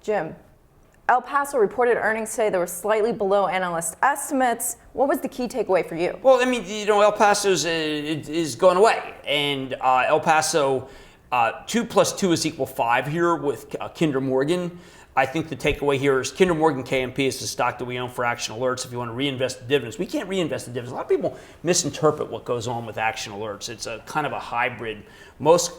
Jim, El Paso reported earnings today that were slightly below analyst estimates. What was the key takeaway for you? Well, I mean, El Paso is going away, and El Paso 2 + 2 is equal 5 here with Kinder Morgan. I think the takeaway here is Kinder Morgan KMP is the stock that we own for Action Alerts. If you want to reinvest the dividends, we can't reinvest the dividends. A lot of people misinterpret what goes on with Action Alerts. It's a kind of a hybrid. Most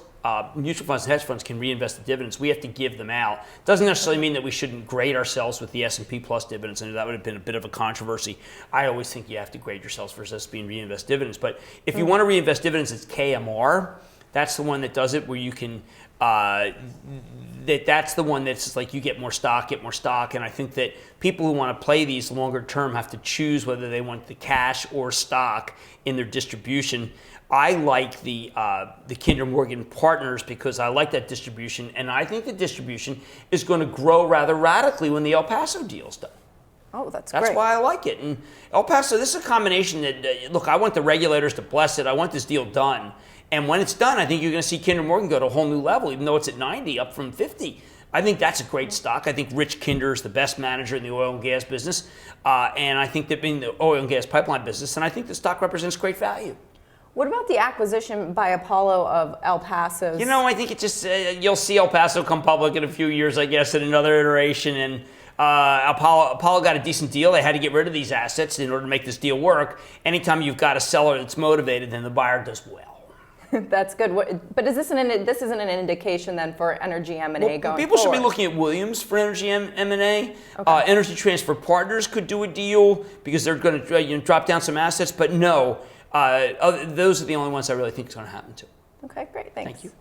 mutual funds and hedge funds can reinvest the dividends. We have to give them out. Doesn't necessarily mean that we shouldn't grade ourselves with the S&P Plus dividends, and that would have been a bit of a controversy. I always think you have to grade yourselves versus being reinvest dividends. But if you want to reinvest dividends, it's KMR. That's the one that does it, where you can. That's the one that's like you get more stock. And I think that people who want to play these longer term have to choose whether they want the cash or stock in their distribution. I like the Kinder Morgan Partners because I like that distribution, and I think the distribution is going to grow rather radically when the El Paso deal's done. Oh, that's great. That's why I like it. And El Paso, this is a combination that, look, I want the regulators to bless it. I want this deal done. And when it's done, I think you're going to see Kinder Morgan go to a whole new level, even though it's at 90, up from 50. I think that's a great stock. I think Rich Kinder is the best manager in the oil and gas business. And I think that being the oil and gas pipeline business, and I think the stock represents great value. What about the acquisition by Apollo of El Paso's? You know, I think it just, you'll see El Paso come public in a few years, I guess, in another iteration. And Apollo got a decent deal. They had to get rid of these assets in order to make this deal work. Anytime you've got a seller that's motivated, then the buyer does well. That's good. But is this this isn't an indication then for energy M&A going forward? People should be looking at Williams for energy M&A. Okay. Energy Transfer Partners could do a deal because they're going to drop down some assets. But no, those are the only ones I really think is going to happen to. Okay, great. Thanks. Thank you.